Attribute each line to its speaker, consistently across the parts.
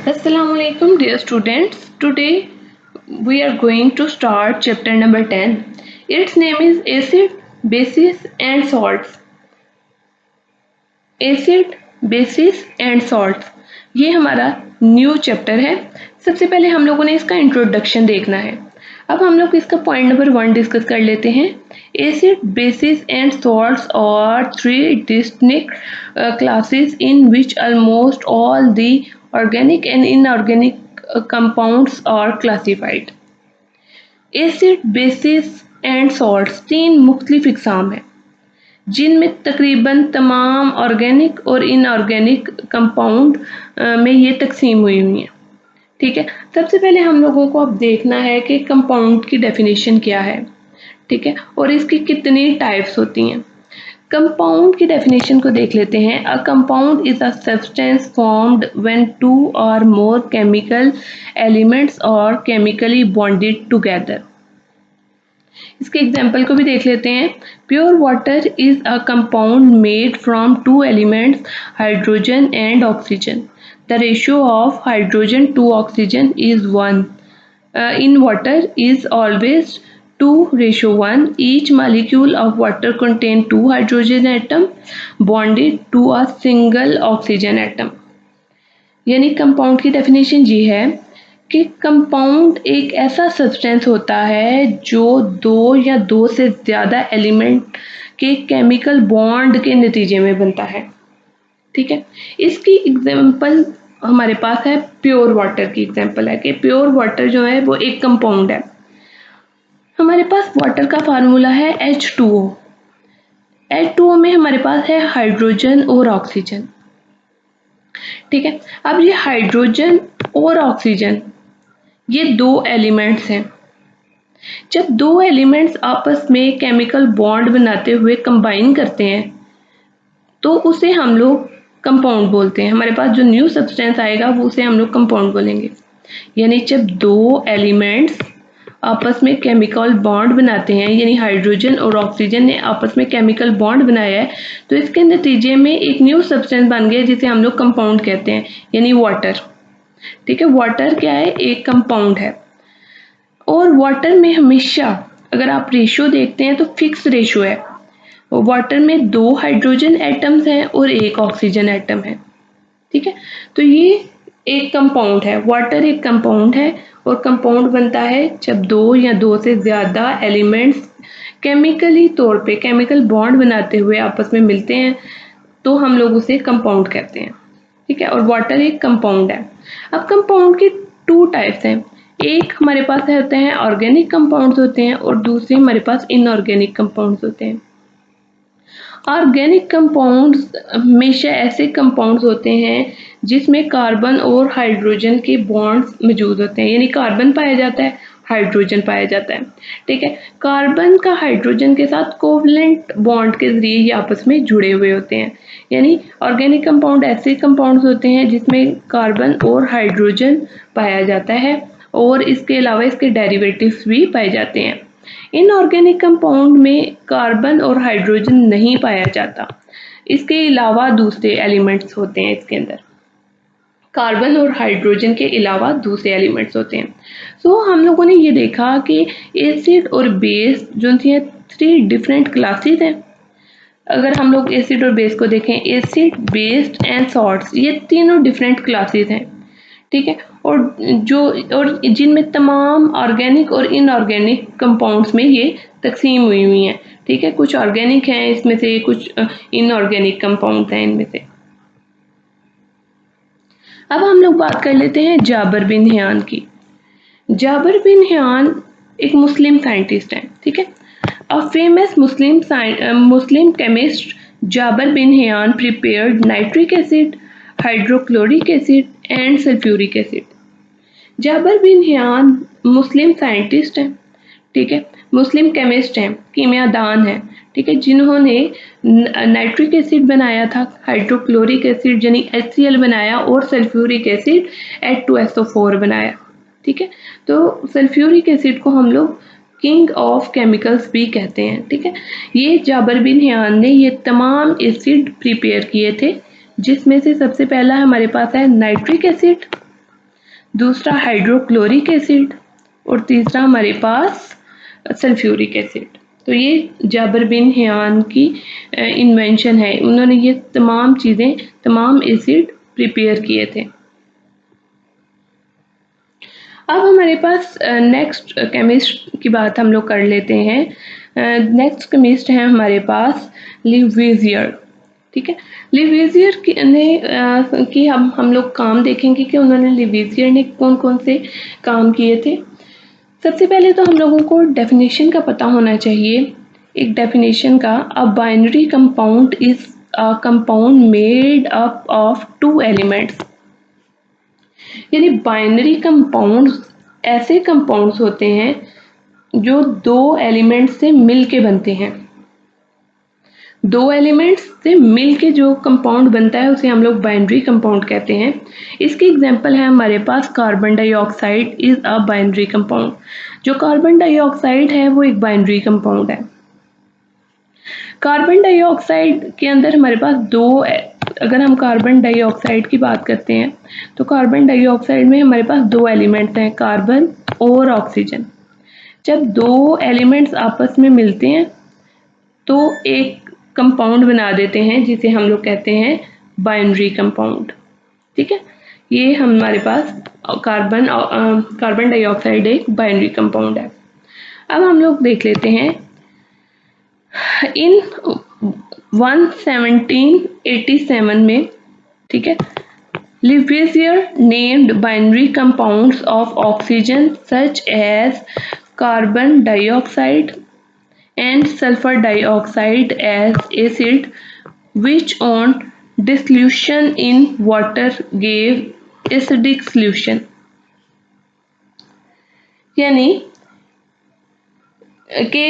Speaker 1: Assalamualaikum dear students. Today we are going to start chapter number 10. Its name is acid, bases and salts. Acid, bases and salts, ये हमारा new chapter है। सबसे पहले हम लोगों ने इसका इंट्रोडक्शन देखना है। अब हम लोग इसका पॉइंट नंबर 1 डिस्कस कर लेते हैं। Acid, bases and salts are three distinct classes in which almost all the organic and inorganic compounds are classified. Acid, bases and salts तीन मुख्तलिफ इकसाम हैं जिनमें तकरीबन तमाम ऑर्गेनिक और इनऑर्गेनिक कंपाउंड में ये तकसीम हुई हैं। ठीक है, सबसे पहले हम लोगों को अब देखना है कि कंपाउंड की डेफिनेशन क्या है। ठीक है, और इसकी कितनी टाइप्स होती हैं। कंपाउंड की डेफिनेशन को देख लेते हैं। A compound is a substance formed when two or more chemical elements are chemically bonded together. इसके एग्जाम्पल को भी देख लेते हैं। Pure water is a compound made from two elements hydrogen and oxygen. The ratio of hydrogen to oxygen is 1 in water is always 2:1. Each molecule of water contains 2 hydrogen atoms bonded to a single oxygen atom. यानी compound की definition ये है कि compound एक ऐसा substance होता है जो दो या दो से ज़्यादा एलिमेंट के केमिकल बॉन्ड के नतीजे में बनता है। ठीक है, इसकी एग्जांपल हमारे पास है प्योर वाटर की एग्जांपल है कि प्योर वाटर जो है वो एक कंपाउंड है। हमारे पास वाटर का फार्मूला है H2O। H2O में हमारे पास है हाइड्रोजन और ऑक्सीजन। ठीक है, अब ये हाइड्रोजन और ऑक्सीजन ये दो एलिमेंट्स हैं। जब दो एलिमेंट्स आपस में केमिकल बॉन्ड बनाते हुए कंबाइन करते हैं तो उसे हम लोग कंपाउंड बोलते हैं। हमारे पास जो न्यू सब्सटेंस आएगा वो उसे हम लोग कंपाउंड बोलेंगे। यानी जब दो एलिमेंट्स आपस में केमिकल बॉन्ड बनाते हैं, यानी हाइड्रोजन और ऑक्सीजन ने आपस में केमिकल बॉन्ड बनाया है, तो इसके नतीजे में एक न्यू सब्सटेंस बन गया जिसे हम लोग कंपाउंड कहते हैं, यानी वाटर। ठीक है, वाटर क्या है? एक कंपाउंड है। और वाटर में हमेशा अगर आप रेशियो देखते हैं तो फिक्स रेशियो है। वाटर में 2 हाइड्रोजन एटम्स हैं और 1 ऑक्सीजन एटम है। ठीक है, तो ये एक कंपाउंड है। वाटर एक कंपाउंड है और कंपाउंड बनता है जब 2 या 2 से ज़्यादा एलिमेंट्स केमिकली तौर पे केमिकल बॉन्ड बनाते हुए आपस में मिलते हैं तो हम लोग उसे कंपाउंड कहते हैं। ठीक है, और वाटर एक कंपाउंड है। अब कंपाउंड की 2 टाइप्स हैं। एक हमारे पास होते हैं ऑर्गेनिक कंपाउंड्स होते हैं और दूसरे हमारे पास इनऑर्गेनिक कंपाउंड्स होते हैं। ऑर्गेनिक कंपाउंड्स हमेशा ऐसे कंपाउंड्स होते हैं जिसमें कार्बन और हाइड्रोजन के बॉन्ड्स मौजूद होते हैं, यानी कार्बन पाया जाता है, हाइड्रोजन पाया जाता है। ठीक है, कार्बन का हाइड्रोजन के साथ कोवलेंट बॉन्ड के जरिए ये आपस में जुड़े हुए होते हैं। यानी ऑर्गेनिक कंपाउंड ऐसे कंपाउंड्स होते हैं जिसमें कार्बन और हाइड्रोजन पाया जाता है और इसके अलावा इसके डेरिवेटिव्स भी पाए जाते हैं। इनऑर्गेनिक कंपाउंड में कार्बन और हाइड्रोजन नहीं पाया जाता, इसके अलावा दूसरे एलिमेंट्स होते हैं। इसके अंदर कार्बन और हाइड्रोजन के अलावा दूसरे एलिमेंट्स होते हैं। सो हम लोगों ने ये देखा कि एसिड और बेस जो थी 3 डिफरेंट क्लासेस हैं। अगर हम लोग एसिड और बेस को देखें, एसिड, बेस एंड सॉल्ट्स, ये तीनों डिफरेंट क्लासेस हैं। ठीक है, और जिनमें तमाम ऑर्गेनिक और इनऑर्गेनिक कंपाउंड्स में ये तकसीम हुई हैं। ठीक है, कुछ ऑर्गेनिक हैं इसमें से, कुछ इनऑर्गेनिक कंपाउंड्स हैं इनमें से। अब हम लोग बात कर लेते हैं जाबर बिन हियान की। जाबर बिन हियान एक मुस्लिम साइंटिस्ट हैं। ठीक है, a famous Muslim chemist Jabir bin Hayyan prepared nitric acid, hydrochloric acid and sulphuric acid. Jabir bin Hayyan Muslim scientist हैं। ठीक है, मुस्लिम केमिस्ट हैं, कीमियादान हैं। ठीक है, जिन्होंने नाइट्रिक एसिड बनाया था, हाइड्रोक्लोरिक एसिड यानी HCl बनाया और सल्फ्यूरिक एसिड H2SO4 बनाया। ठीक है, तो सल्फ्यूरिक एसिड को हम लोग किंग ऑफ केमिकल्स भी कहते हैं। ठीक है, ये जाबर बिन हियान ने ये तमाम एसिड प्रिपेयर किए थे, जिसमें से सबसे पहला हमारे पास है नाइट्रिक एसिड, दूसरा हाइड्रोक्लोरिक एसिड और तीसरा हमारे पास सल्फ्यूरिक एसिड। तो ये जाबिर बिन हैयान की इन्वेंशन है, उन्होंने ये तमाम चीज़ें, तमाम एसिड प्रिपेयर किए थे। अब हमारे पास नेक्स्ट केमिस्ट की बात हम लोग कर लेते हैं। नेक्स्ट केमिस्ट है हमारे पास लिवेजियर। ठीक है, लिवेजियर की हम लोग काम देखेंगे कि उन्होंने लिवेजियर ने कौन कौन से काम किए थे। सबसे पहले तो हम लोगों को डेफिनेशन का पता होना चाहिए। एक डेफिनेशन का, अ binary compound is a compound made up of two elements. यानी बाइनरी कंपाउंड्स ऐसे कंपाउंड्स होते हैं जो दो एलिमेंट्स से मिलके बनते हैं। दो एलिमेंट्स से मिलके जो कंपाउंड बनता है उसे हम लोग बाइनरी कंपाउंड कहते हैं। इसकी एग्जांपल है हमारे पास carbon dioxide is a binary compound. जो कार्बन डाइऑक्साइड है वो एक बाइनरी कंपाउंड है। कार्बन डाइऑक्साइड के अंदर हमारे पास अगर हम कार्बन डाइऑक्साइड की बात करते हैं तो कार्बन डाइऑक्साइड में हमारे पास दो एलिमेंट्स हैं, कार्बन और ऑक्सीजन। जब दो एलिमेंट्स आपस में मिलते हैं तो एक कंपाउंड बना देते हैं जिसे हम लोग कहते हैं बाइनरी कंपाउंड। ठीक है, ये हमारे पास कार्बन डाइऑक्साइड एक बाइनरी कंपाउंड है। अब हम लोग देख लेते हैं इन 1787 में, ठीक है, Lavoisier named binary compounds of oxygen such as carbon dioxide and sulfur dioxide as acid which on dissolution in water gave acidic solution। यानी के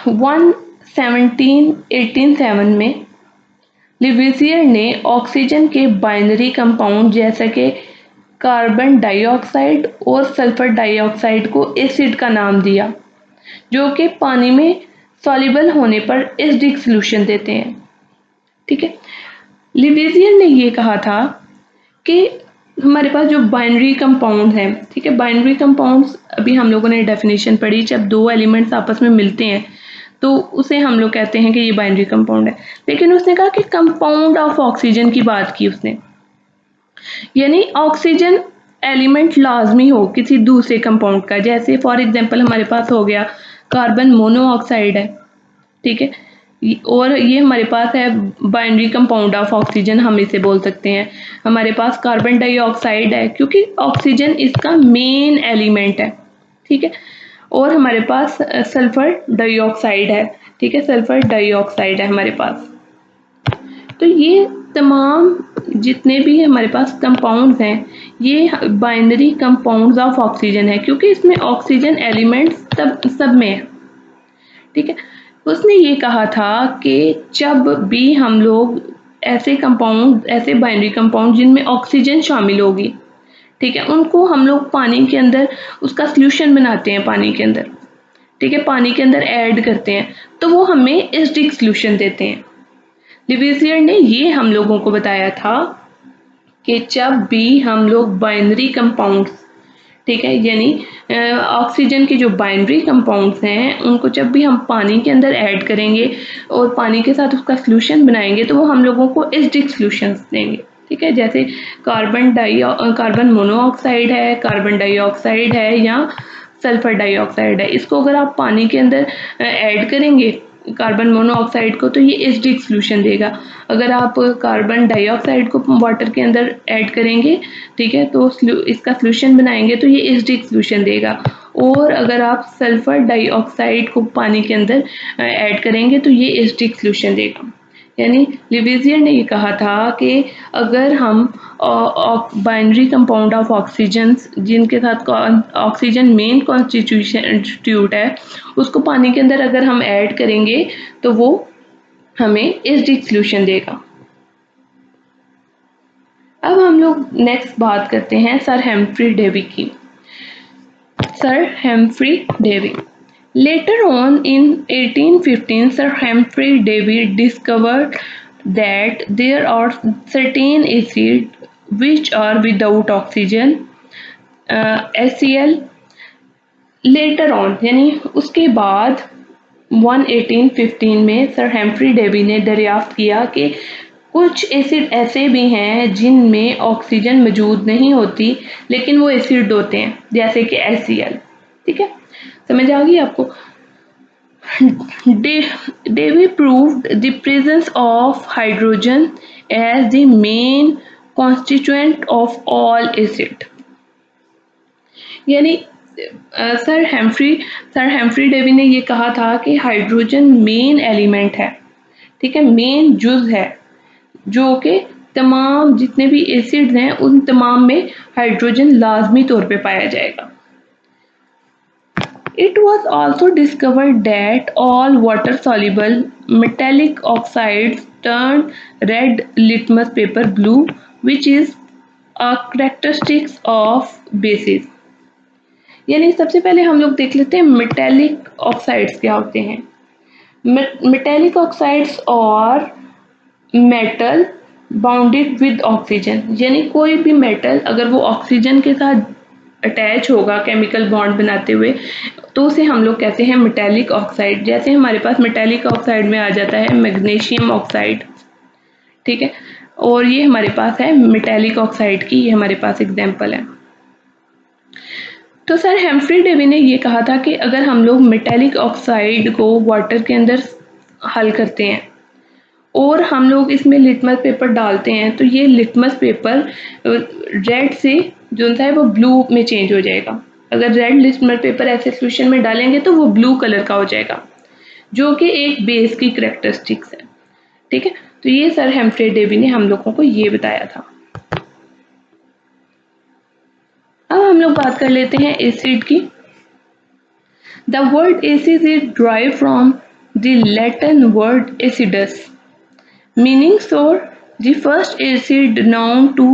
Speaker 1: 1887 में लिवेजियर ने ऑक्सीजन के बाइनरी कंपाउंड जैसा कि कार्बन डाइऑक्साइड और सल्फर डाइऑक्साइड को एसिड का नाम दिया, जो कि पानी में सॉल्युबल होने पर एसिडिक सॉल्यूशन देते हैं। ठीक है, लिवेजियर ने ये कहा था कि हमारे पास जो बाइनरी कंपाउंड हैं, ठीक है, बाइनरी कंपाउंड्स अभी हम लोगों ने डेफिनेशन पढ़ी, जब दो एलिमेंट्स आपस में मिलते हैं तो उसे हम लोग कहते हैं कि ये बाइनरी कंपाउंड है। लेकिन उसने कहा कि कंपाउंड ऑफ ऑक्सीजन की बात की उसने, यानी ऑक्सीजन एलिमेंट लाजमी हो किसी दूसरे कंपाउंड का। जैसे फॉर एग्जांपल हमारे पास हो गया कार्बन मोनोऑक्साइड है, ठीक है, और ये हमारे पास है बाइनरी कंपाउंड ऑफ ऑक्सीजन, हम इसे बोल सकते हैं। हमारे पास कार्बन डाइऑक्साइड है क्योंकि ऑक्सीजन इसका मेन एलिमेंट है। ठीक है, और हमारे पास सल्फर डाइऑक्साइड है। ठीक है, सल्फर डाइऑक्साइड है हमारे पास। तो ये तमाम जितने भी हमारे पास कंपाउंड्स हैं ये बाइनरी कंपाउंड्स ऑफ ऑक्सीजन है क्योंकि इसमें ऑक्सीजन एलिमेंट सब में है। ठीक है, उसने ये कहा था कि जब भी हम लोग ऐसे बाइनरी कंपाउंड जिनमें ऑक्सीजन शामिल होगी, ठीक है, उनको हम लोग पानी के अंदर उसका सॉल्यूशन बनाते हैं पानी के अंदर, ठीक है, पानी के अंदर ऐड करते हैं तो वो हमें एसिडिक सॉल्यूशन देते हैं। लिवेजियर ने ये हम लोगों को बताया था कि जब भी हम लोग बाइनरी कंपाउंड्स, ठीक है, यानी ऑक्सीजन के जो बाइनरी कंपाउंड्स हैं उनको जब भी हम पानी के अंदर ऐड करेंगे और पानी के साथ उसका सॉल्यूशन बनाएंगे तो वो हम लोगों को एसिडिक सॉल्यूशंस देंगे। ठीक है, जैसे कार्बन मोनोऑक्साइड है, कार्बन डाइऑक्साइड है या सल्फर डाइऑक्साइड है, इसको अगर आप पानी के अंदर ऐड करेंगे कार्बन मोनोऑक्साइड को तो ये एसिडिक सॉल्यूशन देगा। अगर आप कार्बन डाइऑक्साइड को वाटर के अंदर ऐड करेंगे, ठीक है, तो इसका सॉल्यूशन बनाएंगे तो ये एसिडिक सॉल्यूशन देगा। और अगर आप सल्फर डाइऑक्साइड को पानी के अंदर ऐड करेंगे तो ये एसिडिक सॉल्यूशन देगा। यानी लिवेजियर ने ये कहा था कि अगर हम बाइनरी कंपाउंड ऑफ ऑक्सीजन जिनके साथ ऑक्सीजन मेन कॉन्स्टिट्यूट है उसको पानी के अंदर अगर हम ऐड करेंगे तो वो हमें एसिडिक सॉल्यूशन देगा। अब हम लोग नेक्स्ट बात करते हैं सर हेम्फ्री डेवी की। Sir Humphry Davy, later on in 1815 Sir Humphrey Davy discovered that there are certain acids which are without oxygen HCl later on यानी उसके बाद 1815 में सर हेम्फ्री डेवी ने दरियाफ्त किया कि कुछ एसिड ऐसे भी हैं जिनमें ऑक्सीजन मौजूद नहीं होती लेकिन वो एसिड होते हैं, जैसे कि HCl। ठीक है, समझ आ गई आपको? Davy proved the presence of hydrogen as the main constituent of all acid। यानी सर हेम्फ्री डेवी ने ये कहा था कि हाइड्रोजन मेन एलिमेंट है, ठीक है, मेन जुज है, जो कि तमाम जितने भी एसिड्स हैं उन तमाम में हाइड्रोजन लाजमी तौर पे पाया जाएगा। It was also discovered that all water-soluble metallic oxides turn red litmus paper blue, which is a characteristic of bases। यानी सबसे पहले हम लोग देख लेते हैं मेटेलिक ऑक्साइड्स क्या होते हैं। मेटेलिक ऑक्साइड्स और मेटल बाउंडेड विद ऑक्सीजन, यानी कोई भी मेटल अगर वो ऑक्सीजन के साथ अटैच होगा केमिकल बॉन्ड बनाते हुए तो उसे हम लोग कहते हैं मेटेलिक ऑक्साइड। जैसे हमारे पास मेटेलिक ऑक्साइड में आ जाता है मैग्नीशियम ऑक्साइड, ठीक है, और ये हमारे पास है मेटेलिक ऑक्साइड की, ये हमारे पास एग्जांपल है। तो सर हेम्फ्री डेवी ने ये कहा था कि अगर हम लोग मेटेलिक ऑक्साइड को वाटर के अंदर हल करते हैं और हम लोग इसमें लिटमस पेपर डालते हैं तो ये लिटमस पेपर रेड से जो है वो ब्लू में चेंज हो जाएगा। अगर रेड लिटमस पेपर ऐसे सोल्यूशन में डालेंगे तो वो ब्लू कलर का हो जाएगा, जो कि एक बेस की करैक्टरिस्टिक्स है। ठीक है, तो ये सर हेम्फ्री डेवी ने हम लोगों को ये बताया था। अब हम लोग बात कर लेते हैं एसिड की। The word acid is drive from the Latin word acidus meaning sour। The first acid known to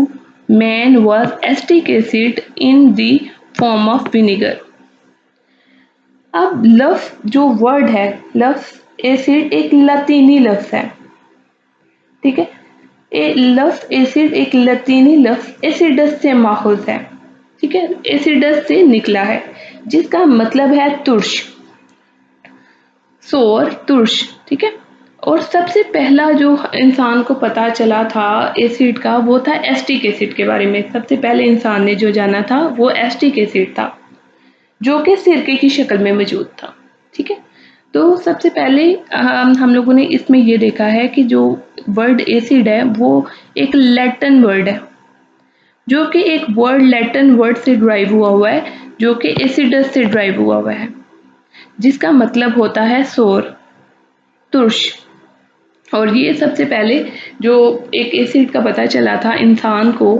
Speaker 1: man was acetic acid in the form of vinegar। अब लफ्ज जो वर्ड है, लफ्ज एसिड एक लतीनी लफ्ज है, ठीक है, लफ्ज एसिड एक लतीनी लफ्ज एसिडस से माखूज है, ठीक है, एसिडस से निकला है, जिसका मतलब है तुर्श, सोर, तुर्श, ठीक है। और सबसे पहला जो इंसान को पता चला था एसिड का वो था एसिटिक एसिड के बारे में। सबसे पहले इंसान ने जो जाना था वो एसिटिक एसिड था, जो कि सिरके की शक्ल में मौजूद था, ठीक है। तो सबसे पहले हम लोगों ने इसमें ये देखा है कि जो वर्ड एसिड है वो एक लैटिन वर्ड है, जो कि एक वर्ड लैटिन वर्ड से ड्राइव हुआ है, जो कि एसिडस से ड्राइव हुआ है, जिसका मतलब होता है सोर, तुर्श। और ये सबसे पहले जो एक एसिड का पता चला था इंसान को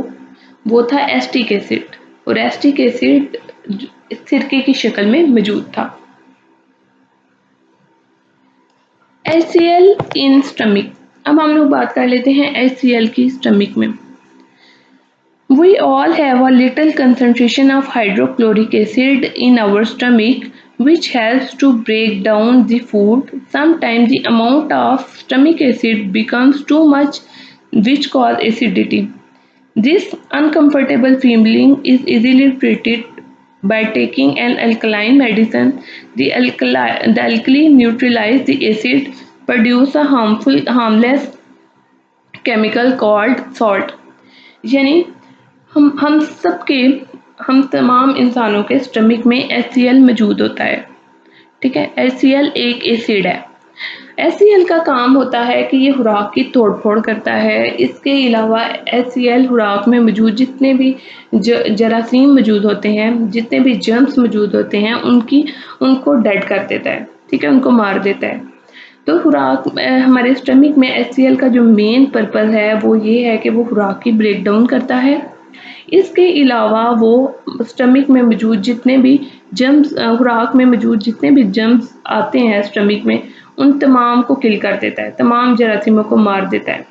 Speaker 1: वो था एसिटिक एसिड, और एसिटिक एसिड सिरके की शक्ल में मौजूद था। HCl in stomach. अब हम लोग बात कर लेते हैं HCl की स्टमक में। We all have a little concentration of hydrochloric acid in our stomach, which helps to break down the food. Sometimes the amount of stomach acid becomes too much, which causes acidity. This uncomfortable feeling is easily treated by taking an alkaline medicine. The alkali neutralizes the acid, produce a harmless chemical called salt। यानी हम तमाम इंसानों के stomach में HCl मौजूद होता है, ठीक है। HCl एक एसिड है। HCl का काम होता है कि ये खुराक की तोड़ फोड़ करता है। इसके अलावा HCl खुराक में मौजूद जितने भी जरासीम मौजूद होते हैं, जितने भी जर्म्स मौजूद होते हैं, उनको डेड कर देता है, ठीक है, उनको मार देता है। तो खुराक हमारे स्टमक में HCl का जो मेन पर्पस है वो ये है कि वो खुराक की ब्रेक डाउन करता है। इसके अलावा वो स्टमक में मौजूद जितने भी जर्म्स, खुराक में मौजूद जितने भी जर्म्स आते हैं स्टमक में, उन तमाम को किल कर देता है, तमाम जरासीमों को मार देता है।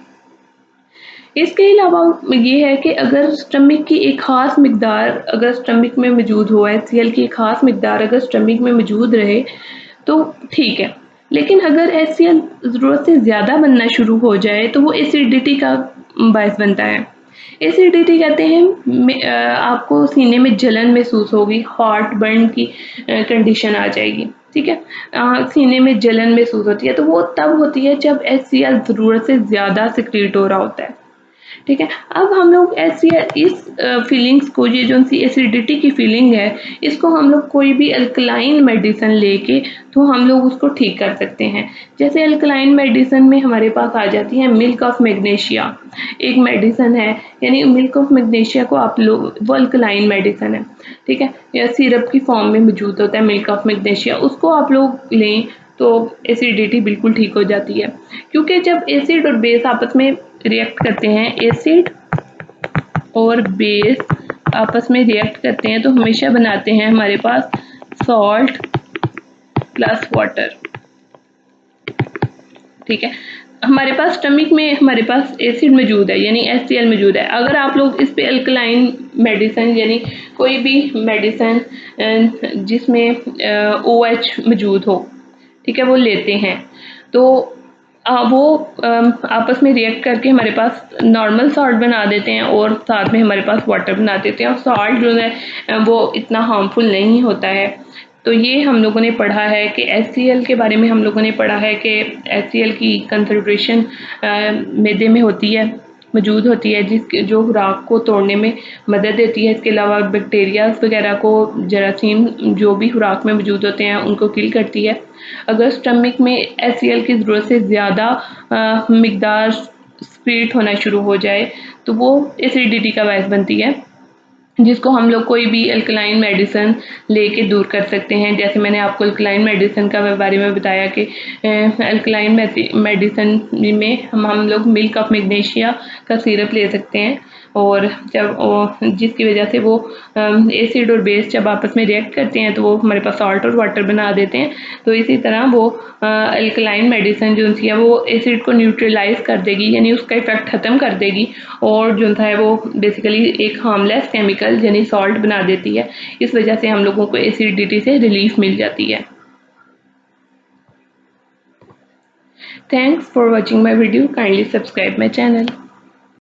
Speaker 1: इसके अलावा ये है कि अगर स्टमक की एक ख़ास मिकदार अगर स्टमक में मौजूद हो, HCl की एक ख़ास मिकदार अगर स्टमक में मौजूद रहे तो ठीक है, लेकिन अगर HCl ज़रूरत से ज़्यादा बनना शुरू हो जाए तो वो एसिडिटी का बायस बनता है। एसिडिटी कहते हैं आपको सीने में जलन महसूस होगी, हार्ट बर्न की कंडीशन आ जाएगी, ठीक है। सीने में जलन महसूस होती है तो वो तब होती है जब HCl ज़रूरत से ज़्यादा सिक्रीट हो रहा होता है, ठीक है। अब हम लोग इस फीलिंग्स को, ये जो सी एसिडिटी की फीलिंग है, इसको हम लोग कोई भी अल्कलाइन मेडिसिन लेके तो हम लोग उसको ठीक कर सकते हैं। जैसे अल्कलाइन मेडिसिन में हमारे पास आ जाती है मिल्क ऑफ मैग्नीशिया, एक मेडिसिन है, यानी मिल्क ऑफ मैग्नीशिया को आप लोग, वो अल्कलाइन मेडिसिन है, ठीक है, या सिरप की फॉर्म में मौजूद होता है मिल्क ऑफ मैग्नीशिया, उसको आप लोग लें तो एसिडिटी बिल्कुल ठीक हो जाती है। क्योंकि जब एसिड और बेस आपस में रिएक्ट करते हैं, एसिड और बेस आपस में रिएक्ट करते हैं तो हमेशा बनाते हैं हमारे पास सॉल्ट प्लस वाटर, ठीक है। हमारे पास स्टमक में हमारे पाच एसिड मौजूद है, यानी HCl मौजूद है। अगर आप लोग इस पे अल्कलाइन मेडिसिन, यानी कोई भी मेडिसिन जिसमें OH मौजूद हो, ठीक है, वो लेते हैं तो वो आपस में रिएक्ट करके हमारे पास नॉर्मल सॉल्ट बना देते हैं और साथ में हमारे पास वाटर बना देते हैं, और सॉल्ट जो है वो इतना हार्मफुल नहीं होता है। तो ये हम लोगों ने पढ़ा है कि HCl के बारे में हम लोगों ने पढ़ा है कि HCl की कंसंट्रेशन मैदे में होती है, मौजूद होती है, जो खुराक को तोड़ने में मदद देती है। इसके अलावा बैक्टीरियाज वगैरह को, जरासीम जो भी खुराक में मौजूद होते हैं उनको किल करती है। अगर स्टमक में HCl की ज़रूरत से ज़्यादा मिकदार स्प्रीट होना शुरू हो जाए तो वो एसिडिटी का बायस बनती है, जिसको हम लोग कोई भी अल्कलाइन मेडिसिन लेके दूर कर सकते हैं। जैसे मैंने आपको अल्कलाइन मेडिसिन का बारे में बताया कि अल्कलाइन मेडिसिन में हम लोग मिल्क ऑफ मैग्नीशिया का सिरप ले सकते हैं, और जब जिसकी वजह से वो एसिड और बेस जब आपस में रिएक्ट करते हैं तो वो हमारे पास सॉल्ट और वाटर बना देते हैं। तो इसी तरह वो अल्कलाइन मेडिसिन जो है वो एसिड को न्यूट्रलाइज कर देगी, यानी उसका इफेक्ट ख़त्म कर देगी, और जो है वो बेसिकली एक हार्मलेस केमिकल यानी सॉल्ट बना देती है। इस वजह से हम लोगों को एसिडिटी से रिलीफ मिल जाती है। Thanks for watching my video, kindly subscribe my channel.